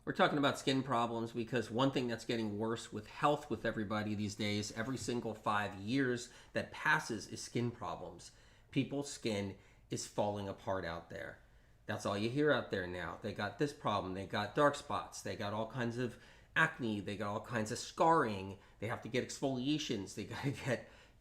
We're talking about skin problems because one thing that's getting worse with health with everybody these days, every single 5 years that passes, is skin problems. People's skin is falling apart out there. That's all you hear out there now. They got this problem. They got dark spots. They got all kinds of acne. They got all kinds of scarring. They have to get exfoliations. They got to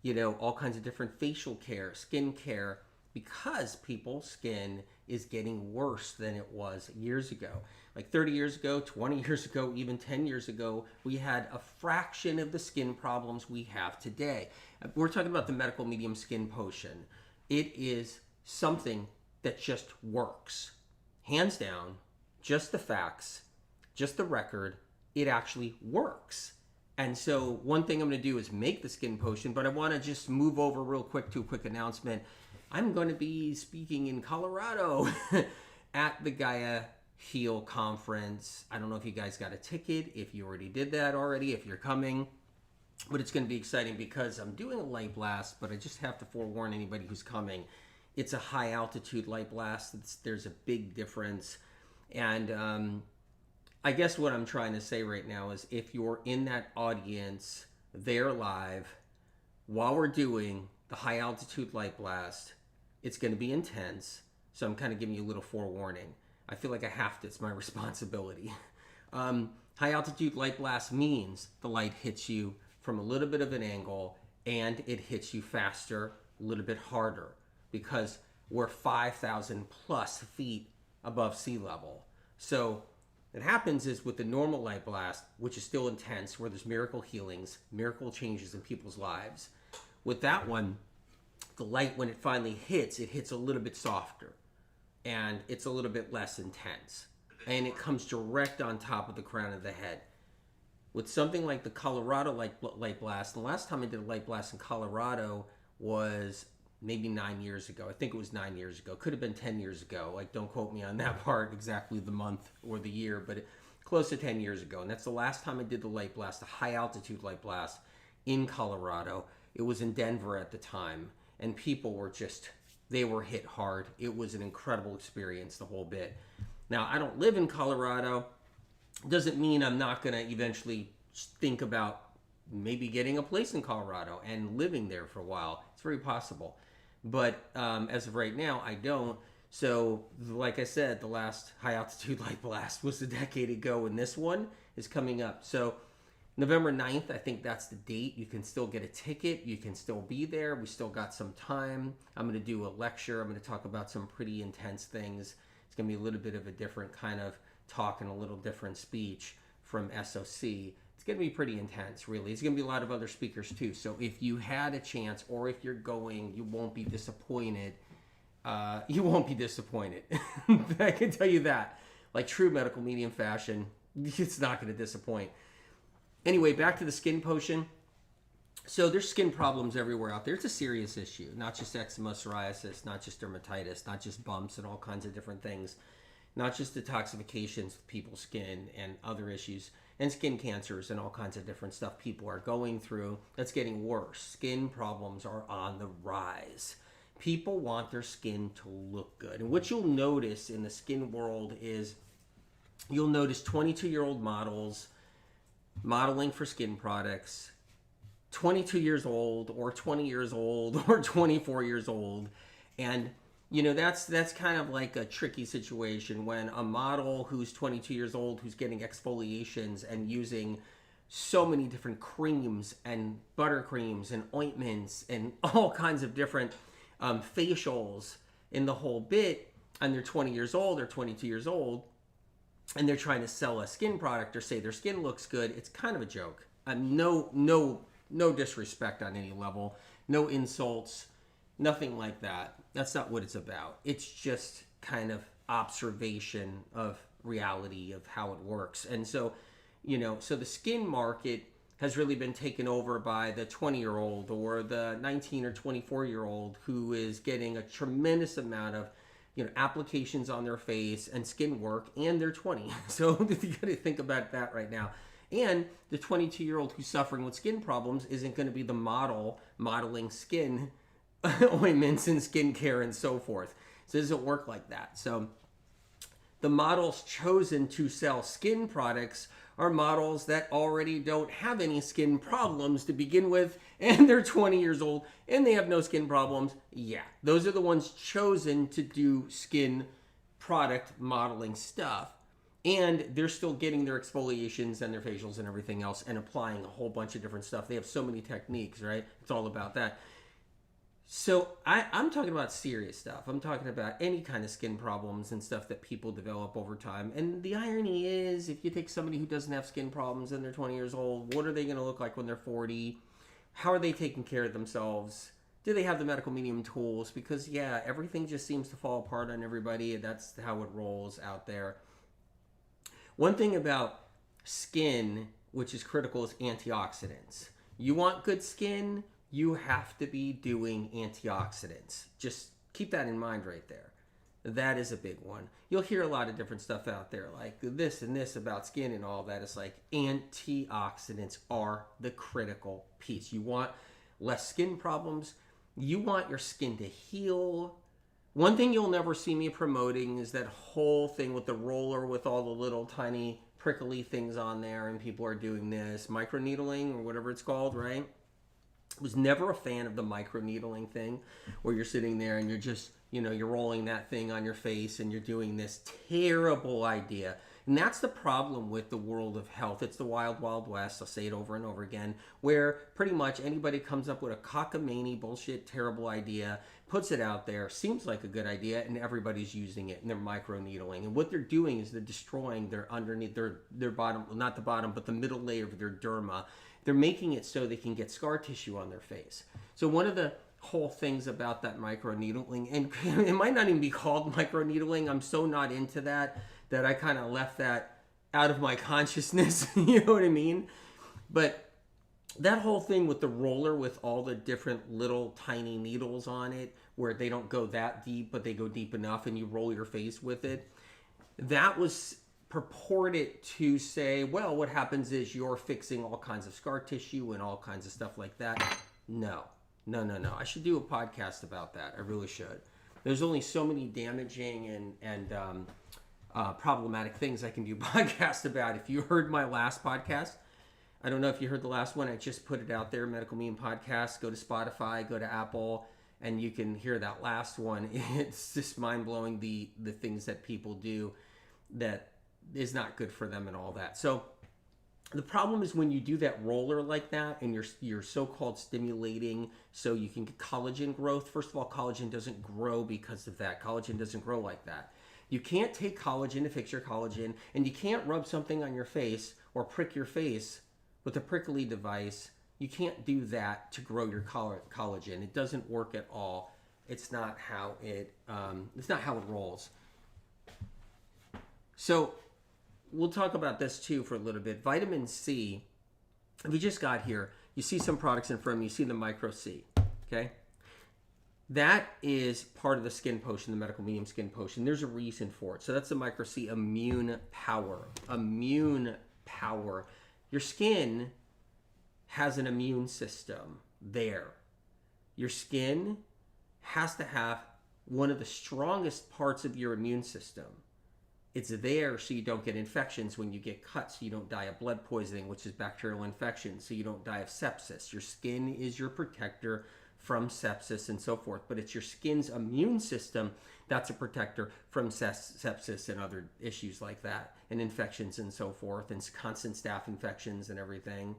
get, all kinds of different facial care, skin care, because people's skin is getting worse than it was years ago. Like 30 years ago, 20 years ago, even 10 years ago, we had a fraction of the skin problems we have today. We're talking about the medical medium skin potion. It is something that just works. Hands down, just the facts, just the record, it actually works. And so one thing I'm going to do is make the skin potion, but I want to just move over real quick to a quick announcement. I'm going to be speaking in Colorado at the Gaia Heal Conference. I don't know if you guys got a ticket, if you already did that already, if you're coming. But it's going to be exciting because I'm doing a light blast, but I just have to forewarn anybody who's coming. It's a high altitude light blast. There's a big difference. And I guess what I'm trying to say right now is if you're in that audience there live while we're doing the high altitude light blast, it's going to be intense. So I'm kind of giving you a little forewarning. I feel like I have to. It's my responsibility. High altitude light blast means the light hits you from a little bit of an angle and it hits you faster, a little bit harder, because we're 5,000 plus feet above sea level. So what happens is with the normal light blast, which is still intense, where there's miracle healings, miracle changes in people's lives. With that one, the light, when it finally hits, it hits a little bit softer and it's a little bit less intense. And it comes direct on top of the crown of the head. With something like the Colorado light blast, the last time I did a light blast in Colorado was maybe 9 years ago. I think it was 9 years ago. Could have been 10 years ago. Like, don't quote me on that part, exactly the month or the year, but close to 10 years ago. And that's the last time I did the light blast, a high altitude light blast in Colorado. It was in Denver at the time. And people were they were hit hard. It was an incredible experience, the whole bit. Now, I don't live in Colorado. Doesn't mean I'm not going to eventually think about maybe getting a place in Colorado and living there for a while. It's very possible. But as of right now, I don't. So, like I said, the last high altitude light blast was a decade ago, and this one is coming up. So, November 9th, I think that's the date. You can still get a ticket. You can still be there. We still got some time. I'm going to do a lecture. I'm going to talk about some pretty intense things. It's going to be a little bit of a different kind of talk and a little different speech from SOC. It's going to be pretty intense, really. It's going to be a lot of other speakers, too. So if you had a chance, or if you're going, you won't be disappointed. You won't be disappointed. I can tell you that. Like true medical medium fashion, it's not going to disappoint. Anyway, back to the skin potion. So there's skin problems everywhere out there. It's a serious issue. Not just eczema, psoriasis, not just dermatitis, not just bumps and all kinds of different things. Not just detoxifications of people's skin and other issues, and skin cancers and all kinds of different stuff people are going through. That's getting worse. Skin problems are on the rise. People want their skin to look good. And what you'll notice in the skin world is you'll notice 22-year-old models modeling for skin products, 22 years old or 20 years old or 24 years old. And that's kind of like a tricky situation when a model who's 22 years old, who's getting exfoliations and using so many different creams and buttercreams and ointments and all kinds of different facials in the whole bit, and they're 20 years old or 22 years old, and they're trying to sell a skin product or say their skin looks good. It's kind of a joke. No disrespect on any level, no insults, nothing like that. That's not what it's about. It's just kind of observation of reality of how it works. And so, so the skin market has really been taken over by the 20-year-old or the 19 or 24-year-old who is getting a tremendous amount of applications on their face and skin work, and they're 20. So you got to think about that right now. And the 22-year-old who's suffering with skin problems isn't going to be the modeling skin ointments and skincare and so forth. So it doesn't work like that. So The models chosen to sell skin products are models that already don't have any skin problems to begin with, and they're 20 years old and they have no skin problems. Yeah, those are the ones chosen to do skin product modeling stuff. And they're still getting their exfoliations and their facials and everything else and applying a whole bunch of different stuff. They have so many techniques, right? It's all about that. So I'm talking about serious stuff. I'm talking about any kind of skin problems and stuff that people develop over time. And the irony is, if you take somebody who doesn't have skin problems and they're 20 years old, what are they going to look like when they're 40? How are they taking care of themselves? Do they have the medical medium tools? Because, yeah, everything just seems to fall apart on everybody. That's how it rolls out there. One thing about skin, which is critical, is antioxidants. You want good skin, you have to be doing antioxidants. Just keep that in mind right there. That is a big one. You'll hear a lot of different stuff out there, like this and this about skin and all that. It's like antioxidants are the critical piece. You want less skin problems. You want your skin to heal. One thing you'll never see me promoting is that whole thing with the roller with all the little tiny prickly things on there, and people are doing this microneedling or whatever it's called, right? Was never a fan of the microneedling thing where you're sitting there and you're just, you're rolling that thing on your face and you're doing this terrible idea. And that's the problem with the world of health. It's the wild, wild west. I'll say it over and over again, where pretty much anybody comes up with a cockamamie bullshit, terrible idea, puts it out there, seems like a good idea, and everybody's using it, and they're microneedling. And what they're doing is they're destroying their underneath, their bottom, not the bottom, but the middle layer of their derma. They're making it so they can get scar tissue on their face. So one of the whole things about that microneedling, and it might not even be called microneedling. I'm so not into that I kind of left that out of my consciousness. You know what I mean? But that whole thing with the roller with all the different little tiny needles on it, where they don't go that deep, but they go deep enough and you roll your face with it, that was purported to say, well, what happens is you're fixing all kinds of scar tissue and all kinds of stuff like that. No. I should do a podcast about that. I really should. There's only so many damaging and problematic things I can do podcast about. If you heard my last podcast, I don't know if you heard the last one. I just put it out there, Medical Meme Podcast. Go to Spotify, go to Apple, and you can hear that last one. It's just mind-blowing, the things that people do that is not good for them and all that. So the problem is when you do that roller like that and you're so-called stimulating so you can get collagen growth. First of all, collagen doesn't grow because of that. Collagen doesn't grow like that. You can't take collagen to fix your collagen, and you can't rub something on your face or prick your face with a prickly device. You can't do that to grow your collagen. It doesn't work at all. It's not how it rolls. So we'll talk about this too for a little bit. Vitamin C, if you just got here, you see some products in front of you, you see the micro C, okay? That is part of the skin potion, the medical medium skin potion. There's a reason for it. So that's the micro C, immune power. Immune power. Your skin has an immune system there. Your skin has to have one of the strongest parts of your immune system. It's there so you don't get infections when you get cut, so you don't die of blood poisoning, which is bacterial infection, so you don't die of sepsis. Your skin is your protector from sepsis and so forth, but it's your skin's immune system that's a protector from sepsis and other issues like that, and infections and so forth, and constant staph infections and everything.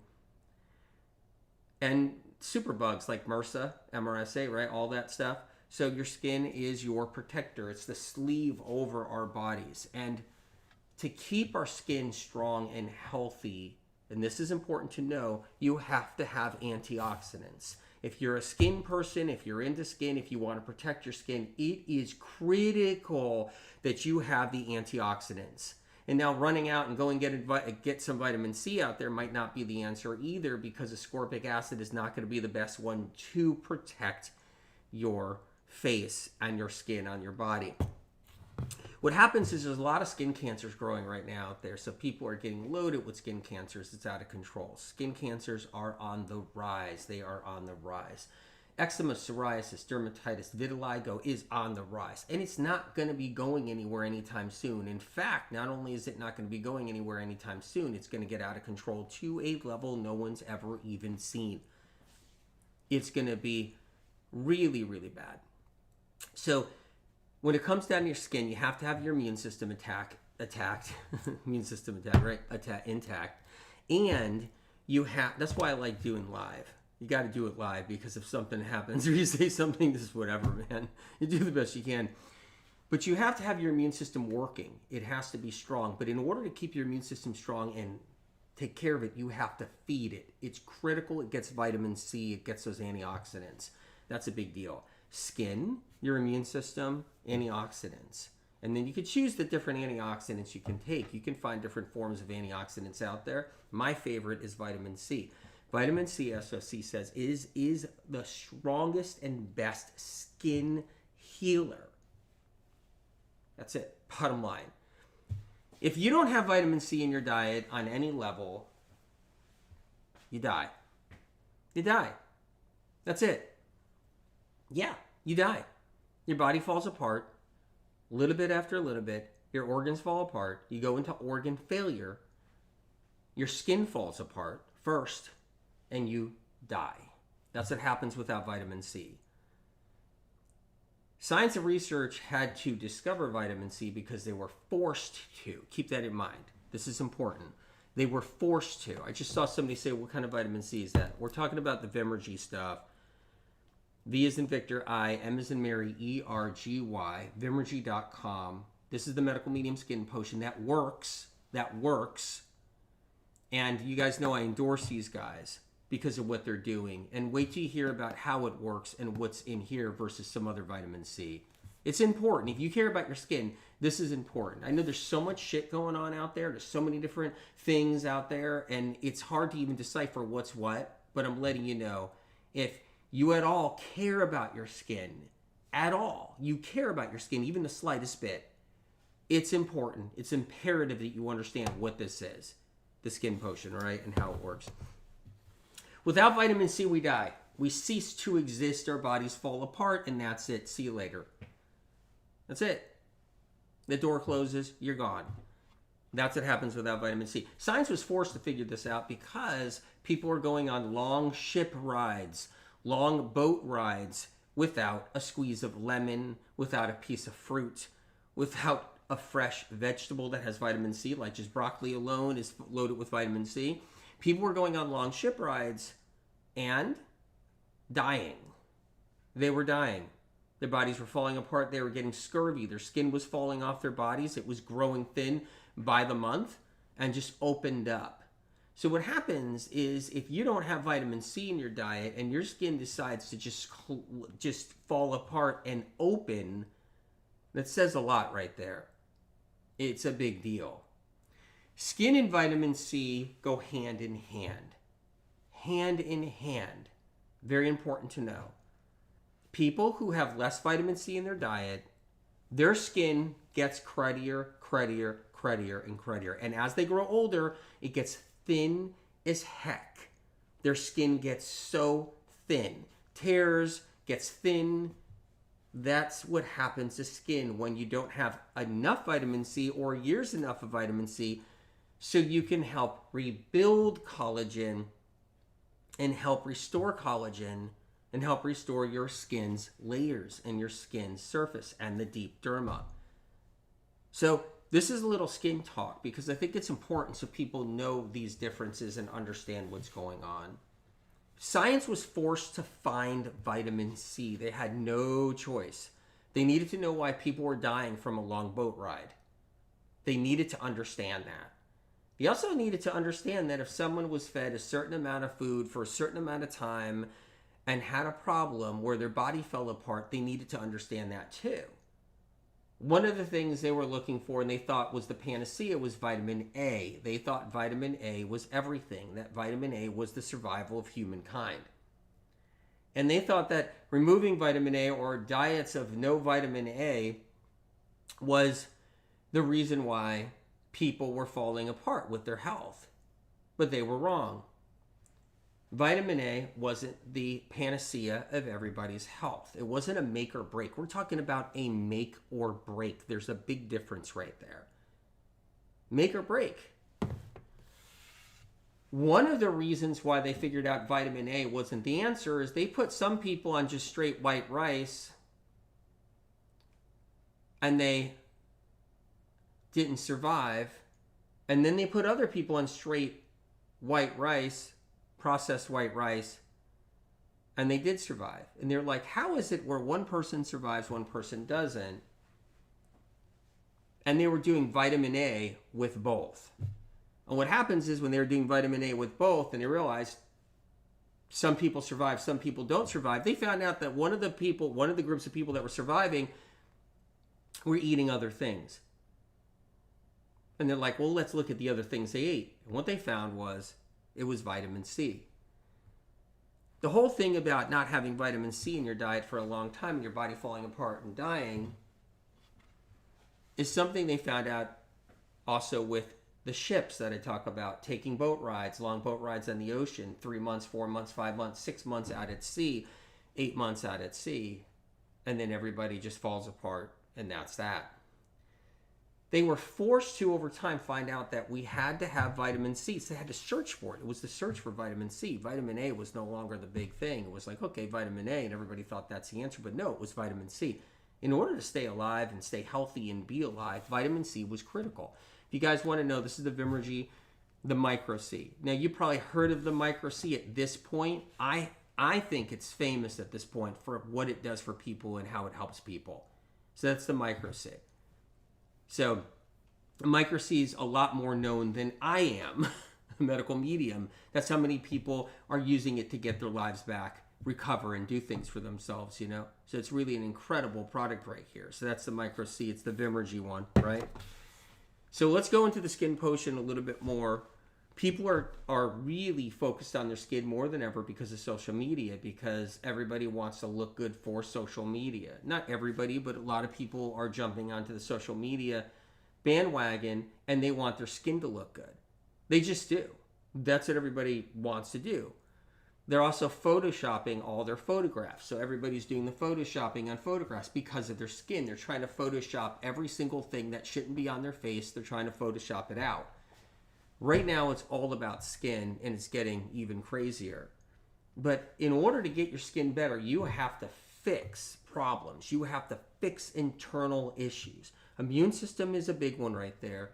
And superbugs like MRSA, MRSA, right? All that stuff. So your skin is your protector. It's the sleeve over our bodies. And to keep our skin strong and healthy, and this is important to know, you have to have antioxidants. If you're a skin person, if you're into skin, if you want to protect your skin, it is critical that you have the antioxidants. And now running out and going get some vitamin C out there might not be the answer either, because ascorbic acid is not going to be the best one to protect your face and your skin on your body. What happens is there's a lot of skin cancers growing right now out there. So people are getting loaded with skin cancers. It's out of control. Skin cancers are on the rise. They are on the rise. eczema, psoriasis, dermatitis, vitiligo is on the rise. And it's not going to be going anywhere anytime soon. In fact, not only is it not going to be going anywhere anytime soon, it's going to get out of control to a level no one's ever even seen. It's going to be really, really bad. So when it comes down to your skin, you have to have your immune system intact. And you have, that's why I like doing live. You got to do it live, because if something happens or you say something, this is whatever, man. You do the best you can. But you have to have your immune system working. It has to be strong. But in order to keep your immune system strong and take care of it, you have to feed it. It's critical. It gets vitamin C. It gets those antioxidants. That's a big deal. Skin, your immune system, antioxidants. And then you can choose the different antioxidants you can take. You can find different forms of antioxidants out there. My favorite is vitamin C. Vitamin C, SOC says, is the strongest and best skin healer. That's it. Bottom line. If you don't have vitamin C in your diet on any level, you die. You die. That's it. Yeah, you die. Your body falls apart. Little bit after a little bit. Your organs fall apart. You go into organ failure. Your skin falls apart first. And you die. That's what happens without vitamin C. Science and research had to discover vitamin C because they were forced to. Keep that in mind. This is important. They were forced to. I just saw somebody say, what kind of vitamin C is that? We're talking about the Vimergy stuff. V as in Victor, I, M as in Mary, E-R-G-Y, Vimergy.com. This is the medical medium skin potion that works. That works. And you guys know I endorse these guys because of what they're doing. And wait till you hear about how it works and what's in here versus some other vitamin C. It's important. If you care about your skin, this is important. I know there's so much shit going on out there. There's so many different things out there, and it's hard to even decipher what's what. But I'm letting you know, if you at all care about your skin, at all, you care about your skin, even the slightest bit, it's important. It's imperative that you understand what this is, the skin potion, all right, and how it works. Without vitamin C, we die. We cease to exist. Our bodies fall apart, and that's it. See you later. That's it. The door closes. You're gone. That's what happens without vitamin C. Science was forced to figure this out because people are going on long ship rides, long boat rides, without a squeeze of lemon, without a piece of fruit, without a fresh vegetable that has vitamin C, like just broccoli alone is loaded with vitamin C. People were going on long ship rides and dying. They were dying. Their bodies were falling apart. They were getting scurvy. Their skin was falling off their bodies. It was growing thin by the month and just opened up. So what happens is if you don't have vitamin C in your diet and your skin decides to just fall apart and open, that says a lot right there. It's a big deal. Skin and vitamin C go hand in hand. Hand in hand. Very important to know. People who have less vitamin C in their diet, their skin gets cruddier, cruddier, cruddier, and cruddier. And as they grow older, it gets thin as heck. Their skin gets so thin. Tears, gets thin. That's what happens to skin when you don't have enough vitamin C or years enough of vitamin C, so you can help rebuild collagen and help restore collagen and help restore your skin's layers and your skin's surface and the deep derma. So this is a little skin talk because I think it's important so people know these differences and understand what's going on. Science was forced to find vitamin C. They had no choice. They needed to know why people were dying from a long boat ride. They needed to understand that. They also needed to understand that if someone was fed a certain amount of food for a certain amount of time and had a problem where their body fell apart, they needed to understand that too. One of the things they were looking for and they thought was the panacea was vitamin A. They thought vitamin A was everything, that vitamin A was the survival of humankind. And they thought that removing vitamin A or diets of no vitamin A was the reason why people were falling apart with their health. But they were wrong. Vitamin A wasn't the panacea of everybody's health. It wasn't a make or break. We're talking about a make or break. There's a big difference right there. Make or break. One of the reasons why they figured out vitamin A wasn't the answer is they put some people on just straight white rice and they didn't survive. And then they put other people on straight white rice, processed white rice, and they did survive. And they're like, how is it where one person survives, one person doesn't? And they were doing vitamin A with both. And what happens is when they were doing vitamin A with both and they realized some people survive, some people don't survive, they found out that one of the groups of people that were surviving were eating other things. And they're like, well, let's look at the other things they ate. And what they found was it was vitamin C. The whole thing about not having vitamin C in your diet for a long time and your body falling apart and dying is something they found out also with the ships that I talk about, taking boat rides, long boat rides on the ocean, 3 months, 4 months, 5 months, 6 months out at sea, 8 months out at sea, and then everybody just falls apart, and that's that. They were forced to, over time, find out that we had to have vitamin C. So they had to search for it. It was the search for vitamin C. Vitamin A was no longer the big thing. It was like, okay, vitamin A, and everybody thought that's the answer. But no, it was vitamin C. In order to stay alive and stay healthy and be alive, vitamin C was critical. If you guys want to know, this is the Vimergy, the micro C. Now, you probably heard of the micro C at this point. I think it's famous at this point for what it does for people and how it helps people. So that's the micro C. So micro C is a lot more known than I am, a medical medium. That's how many people are using it to get their lives back, recover, and do things for themselves, you know? So it's really an incredible product right here. So that's the micro C. It's the Vimergy one, right? So let's go into the skin potion a little bit more. People are really focused on their skin more than ever because of social media, because everybody wants to look good for social media. Not everybody, but a lot of people are jumping onto the social media bandwagon and they want their skin to look good. They just do. That's what everybody wants to do. They're also photoshopping all their photographs. So everybody's doing the photoshopping on photographs because of their skin. They're trying to photoshop every single thing that shouldn't be on their face. They're trying to photoshop it out. Right now, it's all about skin, and it's getting even crazier. But in order to get your skin better, you have to fix problems. You have to fix internal issues. Immune system is a big one right there.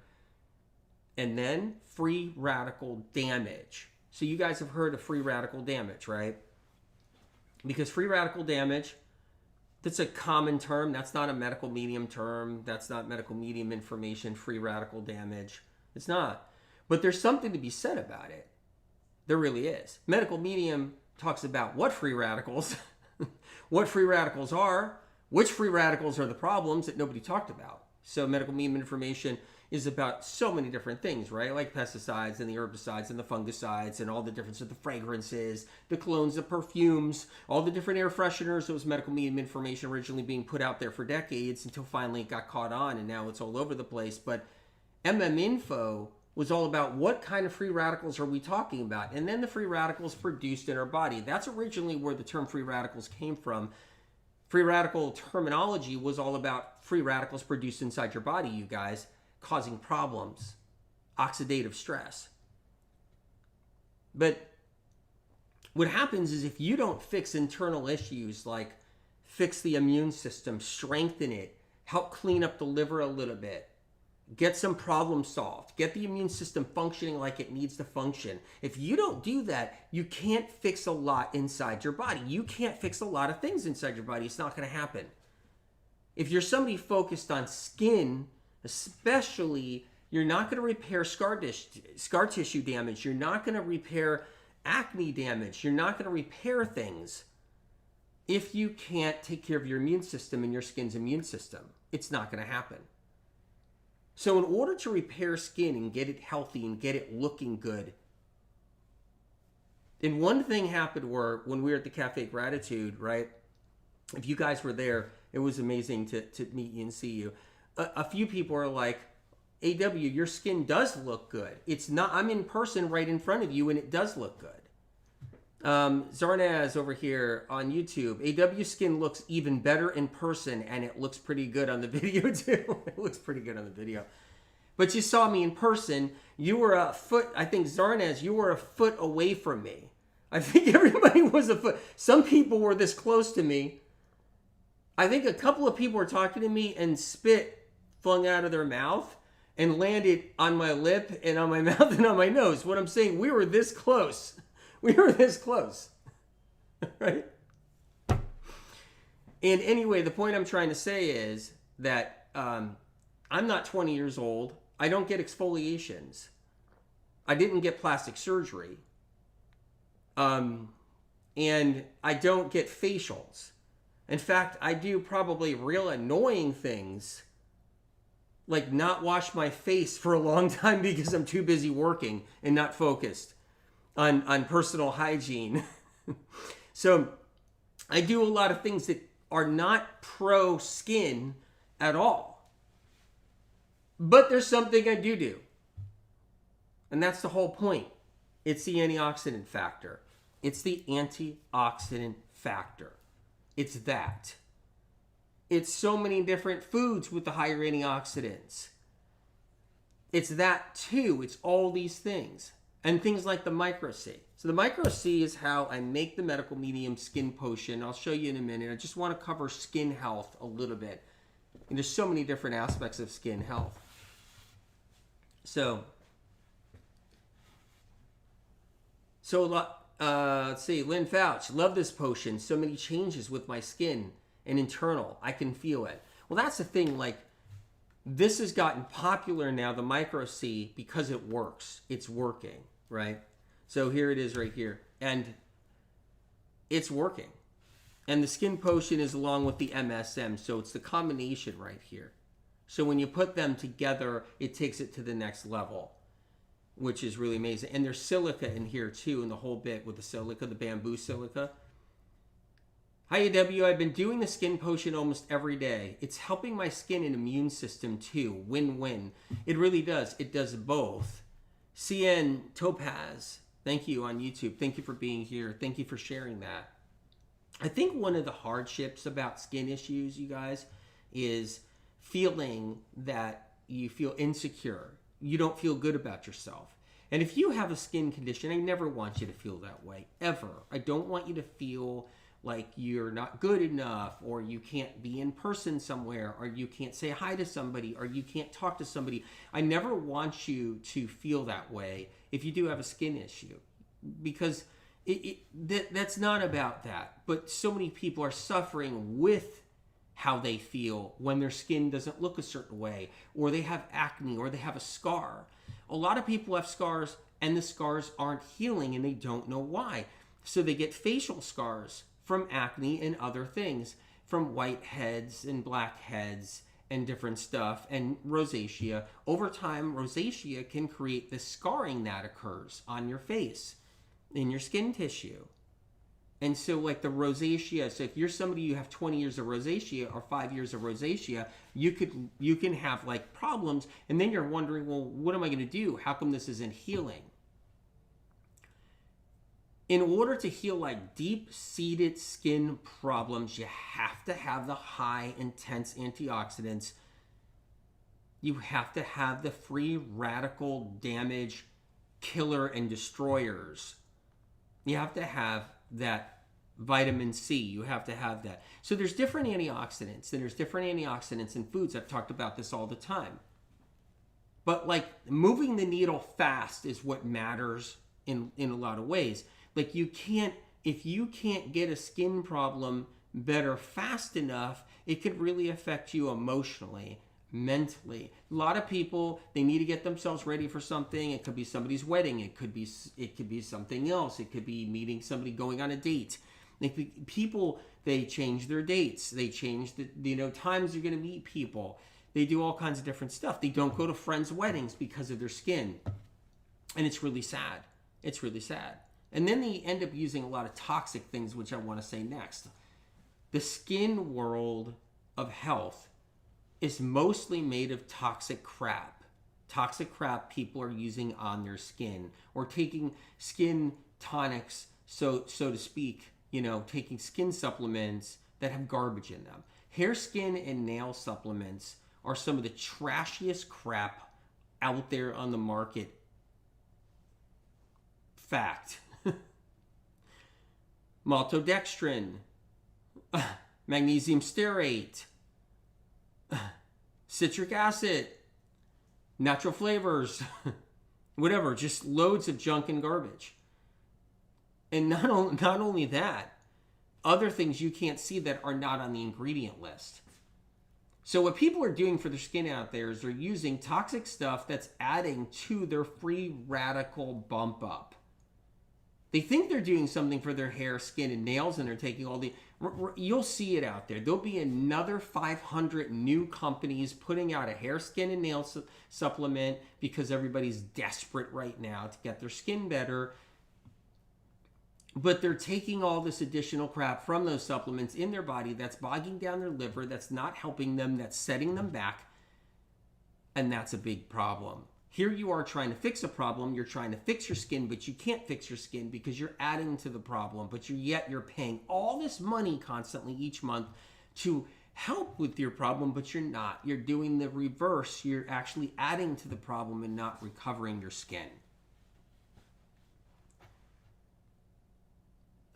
And then free radical damage. So you guys have heard of free radical damage, right? Because free radical damage, that's a common term. That's not a medical medium term. That's not medical medium information, free radical damage. It's not. But there's something to be said about it. There really is. Medical medium talks about what free radicals, what free radicals are, which free radicals are the problems that nobody talked about. So medical medium information is about so many different things, right? Like pesticides and the herbicides and the fungicides and all the difference of the fragrances, the colognes, the perfumes, all the different air fresheners. It was medical medium information originally being put out there for decades until finally it got caught on, and now it's all over the place. But Info was all about what kind of free radicals are we talking about? And then the free radicals produced in our body. That's originally where the term free radicals came from. Free radical terminology was all about free radicals produced inside your body, you guys, causing problems, oxidative stress. But what happens is if you don't fix internal issues like fix the immune system, strengthen it, help clean up the liver a little bit, get some problems solved, get the immune system functioning like it needs to function. If you don't do that, you can't fix a lot inside your body. You can't fix a lot of things inside your body. It's not going to happen. If you're somebody focused on skin, especially, you're not going to repair scar tissue damage. You're not going to repair acne damage. You're not going to repair things if you can't take care of your immune system and your skin's immune system. It's not going to happen. So in order to repair skin and get it healthy and get it looking good, and one thing happened where when we were at the Cafe Gratitude, right? If you guys were there, it was amazing to meet you and see you. A few people are like, AW, your skin does look good. It's not, I'm in person right in front of you and it does look good. Zarnaz over here on YouTube. AW skin looks even better in person, and it looks pretty good on the video too. It looks pretty good on the video. But you saw me in person. You were a foot, I think, Zarnaz, you were a foot away from me. I think everybody was a foot. Some people were this close to me. I think a couple of people were talking to me and spit flung out of their mouth and landed on my lip and on my mouth and on my nose. What I'm saying, we were this close. We were this close. Right? And anyway, the point I'm trying to say is that I'm not 20 years old. I don't get exfoliations. I didn't get plastic surgery. And I don't get facials. In fact, I do probably real annoying things, like not wash my face for a long time because I'm too busy working and not focused on personal hygiene. So I do a lot of things that are not pro skin at all. But there's something I do. And that's the whole point. It's the antioxidant factor. It's the antioxidant factor. It's that. It's so many different foods with the higher antioxidants. It's that too. It's all these things. And things like the micro C. So the micro C is how I make the medical medium skin potion. I'll show you in a minute. I just want to cover skin health a little bit. And there's so many different aspects of skin health. So let's see, Lynn Fouch, love this potion. So many changes with my skin and internal. I can feel it. Well, that's the thing. Like, this has gotten popular now, the micro C, because it works. It's working, right? So here it is right here. And it's working. And the skin potion is along with the MSM. So it's the combination right here. So when you put them together, it takes it to the next level, which is really amazing. And there's silica in here too, in the whole bit with the silica, the bamboo silica. Hi, AW. I've been doing the skin potion almost every day. It's helping my skin and immune system too. Win-win. It really does. It does both. CN Topaz, thank you on YouTube. Thank you for being here. Thank you for sharing that. I think one of the hardships about skin issues, you guys, is feeling that you feel insecure. You don't feel good about yourself. And if you have a skin condition, I never want you to feel that way, ever. I don't want you to feel like you're not good enough, or you can't be in person somewhere, or you can't say hi to somebody, or you can't talk to somebody. I never want you to feel that way if you do have a skin issue, because that's not about that. But so many people are suffering with how they feel when their skin doesn't look a certain way, or they have acne, or they have a scar. A lot of people have scars and the scars aren't healing and they don't know why. So they get facial scars from acne and other things, from whiteheads and blackheads and different stuff, and rosacea. Over time, rosacea can create this scarring that occurs on your face, in your skin tissue. And so like the rosacea, so if you're somebody, you have 20 years of rosacea or 5 years of rosacea, you can have like problems, and then you're wondering, well, what am I going to do? How come this isn't healing? In order to heal like deep-seated skin problems, you have to have the high intense antioxidants. You have to have the free radical damage killer and destroyers. You have to have that vitamin C. You have to have that. So there's different antioxidants, and there's different antioxidants in foods. I've talked about this all the time. But like moving the needle fast is what matters in a lot of ways. Like if you can't get a skin problem better fast enough, it could really affect you emotionally, mentally. A lot of people, they need to get themselves ready for something. It could be somebody's wedding. It could be something else. It could be meeting somebody, going on a date. Like people, they change their dates. They change the times they're going to meet people. They do all kinds of different stuff. They don't go to friends' weddings because of their skin. And it's really sad. It's really sad. And then they end up using a lot of toxic things, which I want to say next. The skin world of health is mostly made of toxic crap. Toxic crap people are using on their skin, or taking skin tonics so to speak, taking skin supplements that have garbage in them. Hair, skin, and nail supplements are some of the trashiest crap out there on the market. Fact. Maltodextrin, magnesium stearate, citric acid, natural flavors, whatever, just loads of junk and garbage. And not only that, other things you can't see that are not on the ingredient list. So what people are doing for their skin out there is they're using toxic stuff that's adding to their free radical bump up. They think they're doing something for their hair, skin, and nails, and they're taking all the... You'll see it out there. There'll be another 500 new companies putting out a hair, skin, and nail supplement because everybody's desperate right now to get their skin better. But they're taking all this additional crap from those supplements in their body that's bogging down their liver, that's not helping them, that's setting them back. And that's a big problem. Here you are trying to fix a problem. You're trying to fix your skin, but you can't fix your skin because you're adding to the problem. But yet you're paying all this money constantly each month to help with your problem, but you're not. You're doing the reverse. You're actually adding to the problem and not recovering your skin.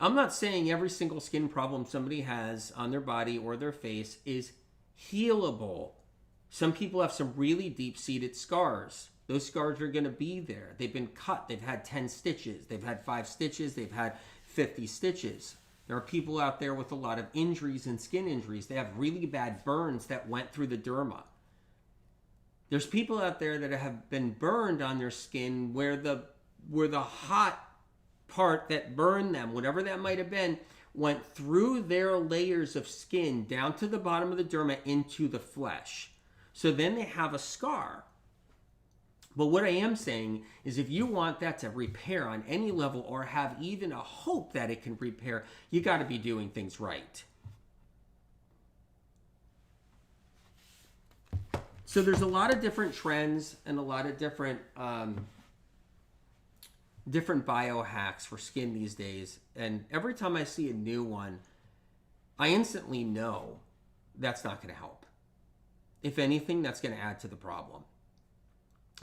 I'm not saying every single skin problem somebody has on their body or their face is healable. Some people have some really deep-seated scars. Those scars are going to be there. They've been cut. They've had 10 stitches. They've had 5 stitches. They've had 50 stitches. There are people out there with a lot of injuries and skin injuries. They have really bad burns that went through the derma. There's people out there that have been burned on their skin where the hot part that burned them, whatever that might have been, went through their layers of skin down to the bottom of the derma into the flesh. So then they have a scar. But what I am saying is if you want that to repair on any level or have even a hope that it can repair, you got to be doing things right. So there's a lot of different trends and a lot of different biohacks for skin these days. And every time I see a new one, I instantly know that's not going to help. If anything, that's going to add to the problem.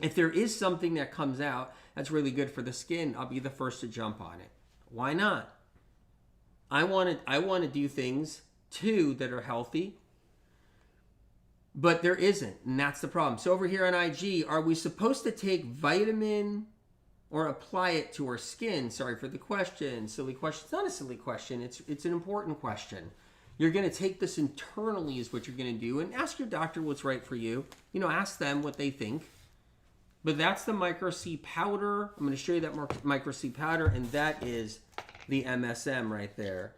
If there is something that comes out that's really good for the skin, I'll be the first to jump on it. Why not? I want to do things too that are healthy, but there isn't, and that's the problem. So over here on IG, are we supposed to take vitamin or apply it to our skin? Sorry for the question. Silly question. It's not a silly question. It's an important question. You're going to take this internally is what you're going to do, and ask your doctor what's right for you. Ask them what they think. But that's the Micro C powder. I'm going to show you that Micro C powder, and that is the MSM right there.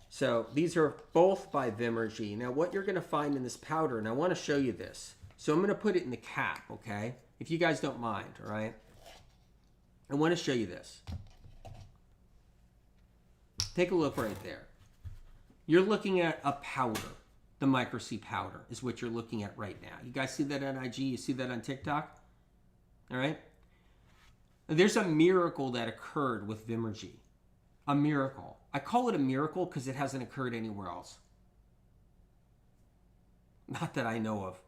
So these are both by Vimergy. Now what you're going to find in this powder, and I want to show you this. So I'm going to put it in the cap, okay? If you guys don't mind, all right? I want to show you this. Take a look right there. You're looking at a powder. The Micro C powder is what you're looking at right now. You guys see that on IG? You see that on TikTok? All right? There's a miracle that occurred with Vimergy. A miracle. I call it a miracle because it hasn't occurred anywhere else. Not that I know of.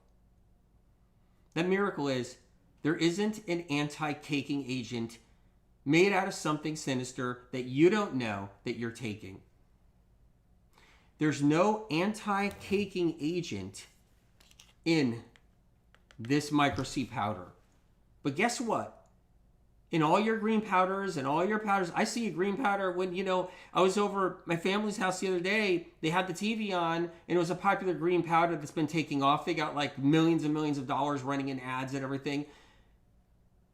That miracle is there isn't an anti-caking agent made out of something sinister that you don't know that you're taking. There's no anti-caking agent in this Micro C powder. But guess what? In all your green powders and all your powders, I see a green powder when, I was over my family's house the other day. They had the TV on, and it was a popular green powder that's been taking off. They got like millions and millions of dollars running in ads and everything.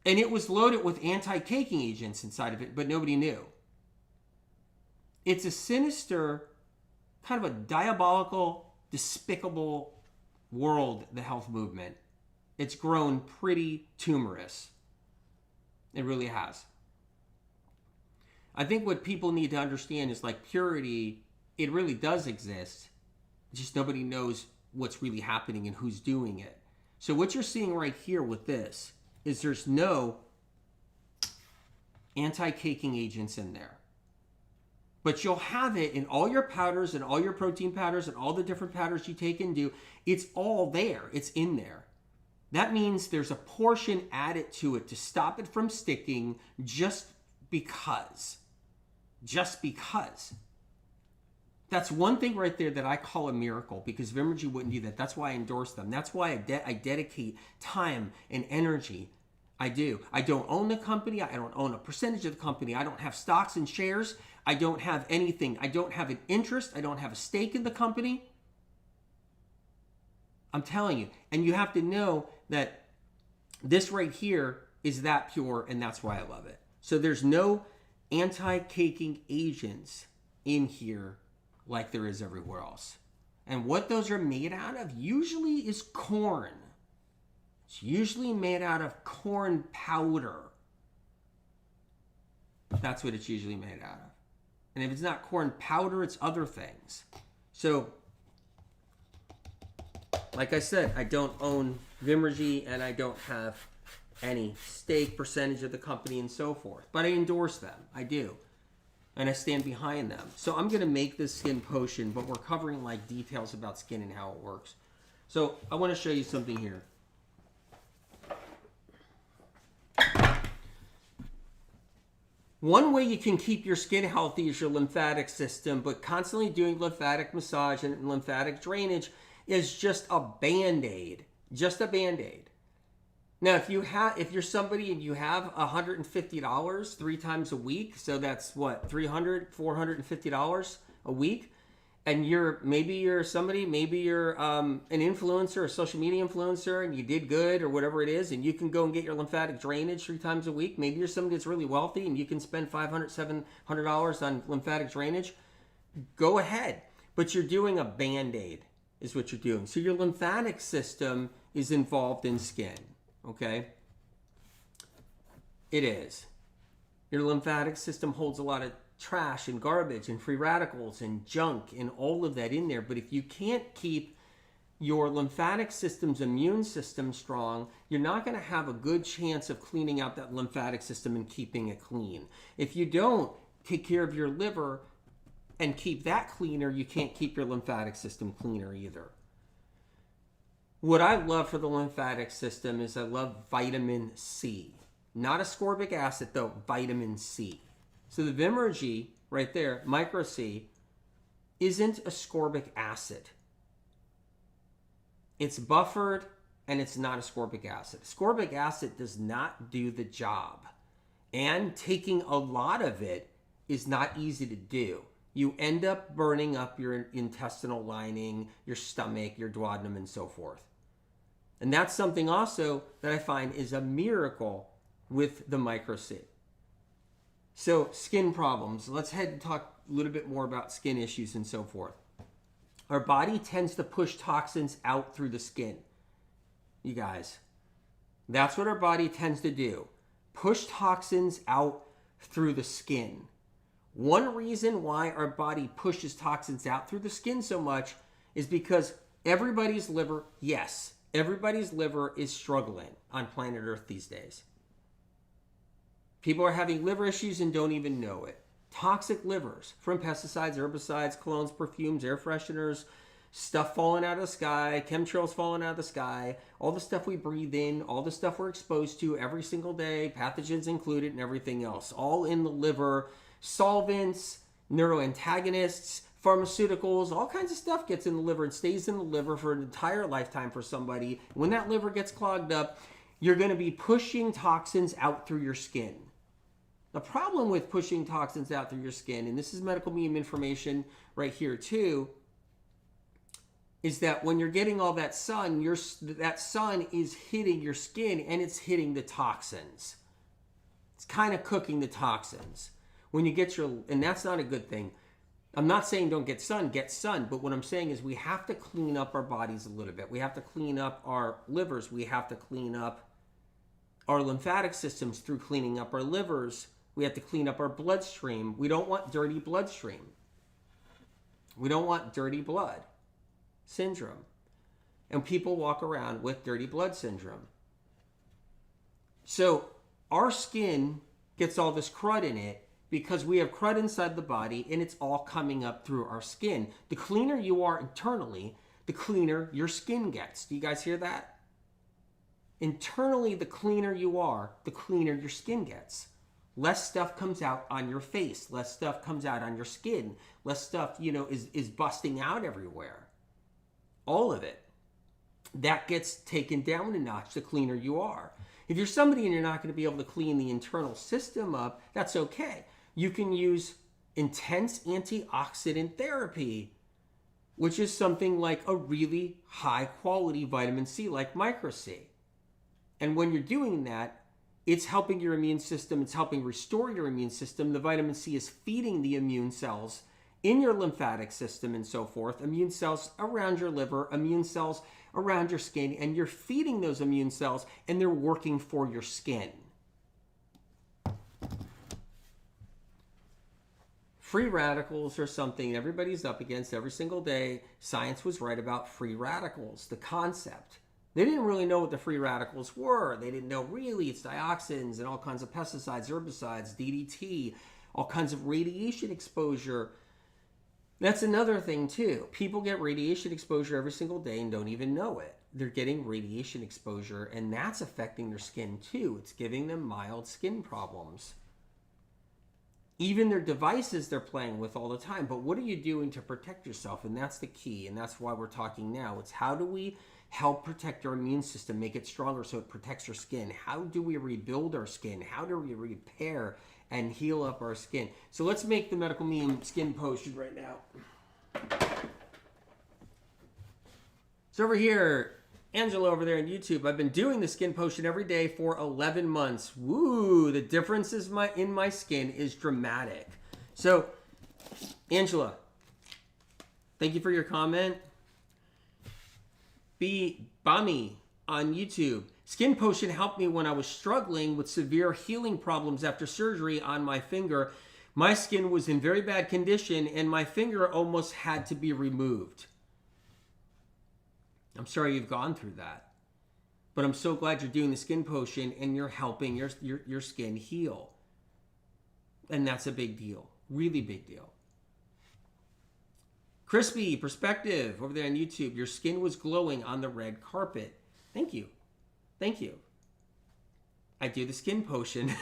And it was loaded with anti-caking agents inside of it, but nobody knew. It's a sinister, kind of a diabolical, despicable world, the health movement. It's grown pretty tumorous. It really has. I think what people need to understand is like purity, it really does exist. Just nobody knows what's really happening and who's doing it. So what you're seeing right here with this is there's no anti-caking agents in there. But you'll have it in all your powders and all your protein powders and all the different powders you take and do. It's all there. It's in there. That means there's a portion added to it to stop it from sticking just because. Just because. That's one thing right there that I call a miracle, because Vimergy wouldn't do that. That's why I endorse them. That's why I dedicate time and energy. I do. I don't own the company. I don't own a percentage of the company. I don't have stocks and shares. I don't have anything. I don't have an interest. I don't have a stake in the company. I'm telling you. And you have to know that this right here is that pure, and that's why I love it. So there's no anti-caking agents in here like there is everywhere else. And what those are made out of usually is corn. It's usually made out of corn powder. That's what it's usually made out of. And if it's not corn powder, it's other things. So, like I said, I don't own Vimergy and I don't have any stake, percentage of the company, and so forth. But I endorse them. I do. And I stand behind them. So I'm going to make this skin potion, but we're covering like details about skin and how it works. So I want to show you something here. One way you can keep your skin healthy is your lymphatic system, but constantly doing lymphatic massage and lymphatic drainage is just a Band-Aid. Just a Band-Aid. Now, if you're somebody and you have $150 3 times a week, so that's what, $450 a week, and maybe you're an influencer, a social media influencer, and you did good or whatever it is, and you can go and get your lymphatic drainage 3 times a week. Maybe you're somebody that's really wealthy and you can spend $500, $700 on lymphatic drainage. Go ahead, but you're doing a Band-Aid is what you're doing. So your lymphatic system is involved in skin. Okay? It is. Your lymphatic system holds a lot of trash and garbage and free radicals and junk and all of that in there. But if you can't keep your lymphatic system's immune system strong, you're not going to have a good chance of cleaning out that lymphatic system and keeping it clean. If you don't take care of your liver and keep that cleaner, you can't keep your lymphatic system cleaner either. What I love for the lymphatic system is I love vitamin C. Not ascorbic acid, though, vitamin C. So the Vimergy, right there, micro C, isn't ascorbic acid. It's buffered, and it's not ascorbic acid. Ascorbic acid does not do the job. And taking a lot of it is not easy to do. You end up burning up your intestinal lining, your stomach, your duodenum, and so forth. And that's something also that I find is a miracle with the micro C. So skin problems. Let's head and talk a little bit more about skin issues and so forth. Our body tends to push toxins out through the skin. You guys, that's what our body tends to do. Push toxins out through the skin. One reason why our body pushes toxins out through the skin so much is because everybody's liver, yes, everybody's liver is struggling on planet Earth these days. People are having liver issues and don't even know it. Toxic livers from pesticides, herbicides, colognes, perfumes, air fresheners, stuff falling out of the sky, chemtrails falling out of the sky, all the stuff we breathe in, all the stuff we're exposed to every single day, pathogens included and everything else, all in the liver. Solvents, neuroantagonists, pharmaceuticals, all kinds of stuff gets in the liver and stays in the liver for an entire lifetime for somebody. When that liver gets clogged up, you're going to be pushing toxins out through your skin. The problem with pushing toxins out through your skin, and this is medical meme information right here too, is that when you're getting all that sun, that sun is hitting your skin and it's hitting the toxins. It's kind of cooking the toxins. When you get and that's not a good thing. I'm not saying don't get sun, but what I'm saying is we have to clean up our bodies a little bit. We have to clean up our livers. We have to clean up our lymphatic systems through cleaning up our livers. We have to clean up our bloodstream. We don't want dirty bloodstream. We don't want dirty blood syndrome. And people walk around with dirty blood syndrome. So our skin gets all this crud in it, because we have crud inside the body and it's all coming up through our skin. The cleaner you are internally, the cleaner your skin gets. Do you guys hear that? Internally, the cleaner you are, the cleaner your skin gets. Less stuff comes out on your face. Less stuff comes out on your skin. Less stuff, is busting out everywhere. All of it. That gets taken down a notch the cleaner you are. If you're somebody and you're not going to be able to clean the internal system up, that's okay. You can use intense antioxidant therapy, which is something like a really high quality vitamin C, like Micro C. And when you're doing that, it's helping your immune system. It's helping restore your immune system. The vitamin C is feeding the immune cells in your lymphatic system and so forth, immune cells around your liver, immune cells around your skin, and you're feeding those immune cells and they're working for your skin. Free radicals are something everybody's up against every single day. Science was right about free radicals, the concept. They didn't really know what the free radicals were. They didn't know really it's dioxins and all kinds of pesticides, herbicides, DDT, all kinds of radiation exposure. That's another thing too. People get radiation exposure every single day and don't even know it. They're getting radiation exposure and that's affecting their skin too. It's giving them mild skin problems. Even their devices they're playing with all the time. But what are you doing to protect yourself? And that's the key. And that's why we're talking now. It's how do we help protect our immune system, make it stronger so it protects our skin? How do we rebuild our skin? How do we repair and heal up our skin? So let's make the medical meme skin potion right now. So over here, Angela over there on YouTube, I've been doing the skin potion every day for 11 months. Woo, the differences in my skin is dramatic. So, Angela, thank you for your comment. Bami on YouTube. Skin potion helped me when I was struggling with severe healing problems after surgery on my finger. My skin was in very bad condition and my finger almost had to be removed. I'm sorry you've gone through that. But I'm so glad you're doing the skin potion and you're helping your skin heal. And that's a big deal. Really big deal. Crispy Perspective over there on YouTube. Your skin was glowing on the red carpet. Thank you. Thank you. I do the skin potion.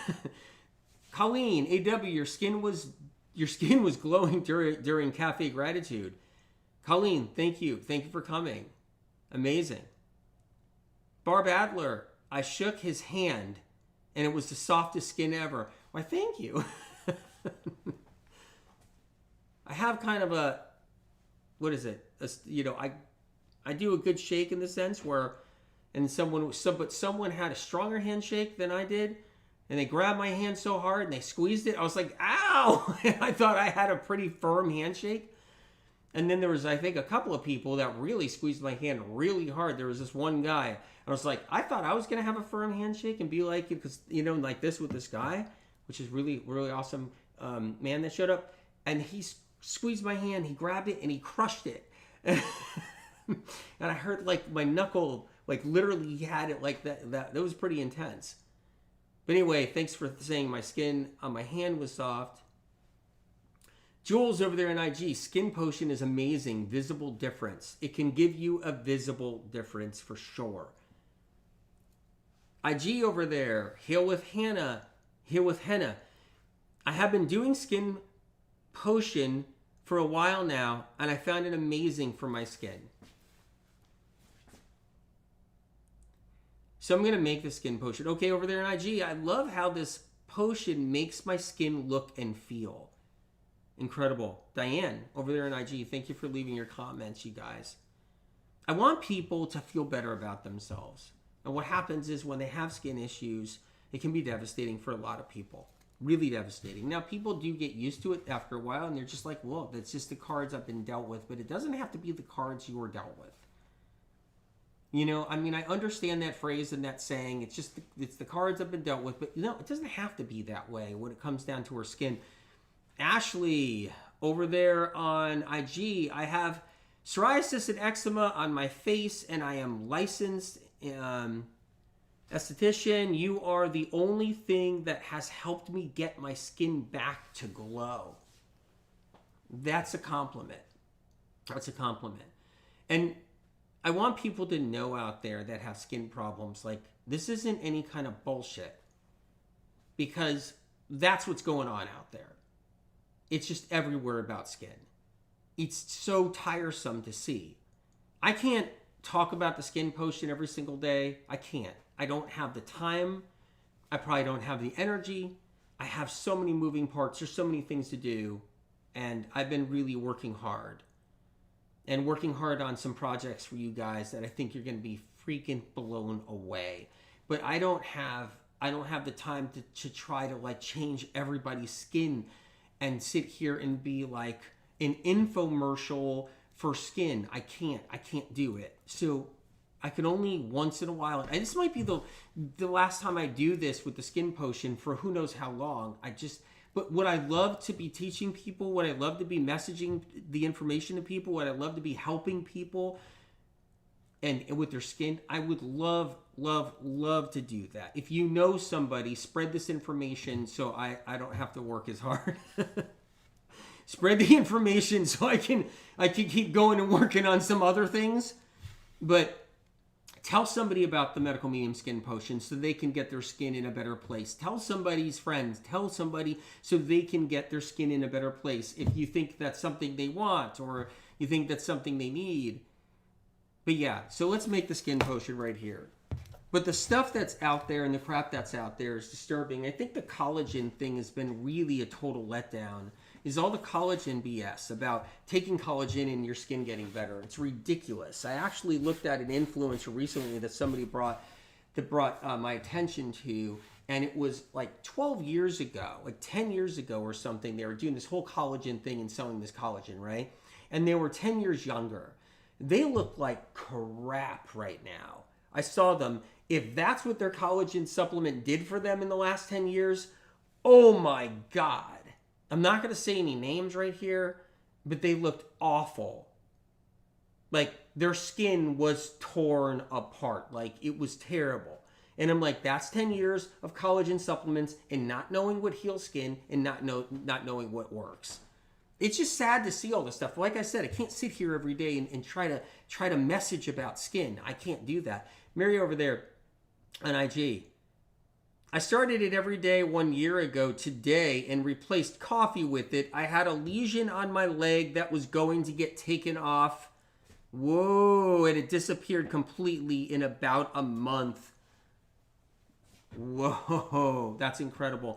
Colleen, AW, your skin was glowing during Cafe Gratitude. Colleen, thank you. Thank you for coming. Amazing. Barb Adler, I shook his hand and it was the softest skin ever. Why, thank you. I have kind of a, what is it? I do a good shake in the sense where, and someone had a stronger handshake than I did, and they grabbed my hand so hard and they squeezed it. I was like, ow! I thought I had a pretty firm handshake. And then there was, I think, a couple of people that really squeezed my hand really hard. There was this one guy. I was like, I thought I was going to have a firm handshake and be like, because, like this with this guy, which is really, really awesome man that showed up. And he squeezed my hand, he grabbed it, and he crushed it. And I heard, like, my knuckle, like, literally he had it like that. That was pretty intense. But anyway, thanks for saying my skin on my hand was soft. Jules over there in IG, skin potion is amazing. Visible difference. It can give you a visible difference for sure. IG over there, Heal with Hannah. Heal with Henna. I have been doing skin potion for a while now, and I found it amazing for my skin. So I'm going to make the skin potion. Okay, over there in IG, I love how this potion makes my skin look and feel. Incredible. Diane, over there in IG, thank you for leaving your comments, you guys. I want people to feel better about themselves. And what happens is when they have skin issues, it can be devastating for a lot of people. Really devastating. Now, people do get used to it after a while, and they're just like, well, that's just the cards I've been dealt with. But it doesn't have to be the cards you were dealt with. I understand that phrase and that saying, it's the cards I've been dealt with. But, it doesn't have to be that way when it comes down to our skin. Ashley, over there on IG, I have psoriasis and eczema on my face, and I am licensed Esthetician, you are the only thing that has helped me get my skin back to glow. That's a compliment. That's a compliment. And I want people to know out there that have skin problems, like, this isn't any kind of bullshit. Because that's what's going on out there. It's just everywhere about skin. It's so tiresome to see. I can't talk about the skin potion every single day. I can't. I don't have the time. I probably don't have the energy. I have so many moving parts. There's so many things to do. And I've been really working hard. And working hard on some projects for you guys that I think you're going to be freaking blown away. But I don't have the time to try to like change everybody's skin and sit here and be like an infomercial for skin. I can't do it. So I can only once in a while, and this might be the last time I do this with the skin potion for who knows how long. But what I love to be teaching people, what I love to be messaging the information to people, what I love to be helping people and with their skin, I would love to do that. If you know somebody, spread this information so I don't have to work as hard. Spread the information so I can keep going and working on some other things. But tell somebody about the medical medium skin potion so they can get their skin in a better place. Tell somebody's friends. Tell somebody so they can get their skin in a better place. If you think that's something they want or you think that's something they need. But yeah, so let's make the skin potion right here. But the stuff that's out there and the crap that's out there is disturbing. I think the collagen thing has been really a total letdown. Is all the collagen BS about taking collagen and your skin getting better. It's ridiculous. I actually looked at an influencer recently that somebody brought my attention to, and it was like 12 years ago, like 10 years ago or something. They were doing this whole collagen thing and selling this collagen, right? And they were 10 years younger. They look like crap right now. I saw them. If that's what their collagen supplement did for them in the last 10 years, oh my God. I'm not going to say any names right here, but they looked awful. Like, their skin was torn apart. Like, it was terrible. And I'm like, that's 10 years of collagen supplements and not knowing what heals skin and not knowing what works. It's just sad to see all this stuff. Like I said, I can't sit here every day and try to message about skin. I can't do that. Mary over there on IG. I started it every day 1 year ago today and replaced coffee with it. I had a lesion on my leg that was going to get taken off. Whoa, and it disappeared completely in about a month. Whoa, that's incredible.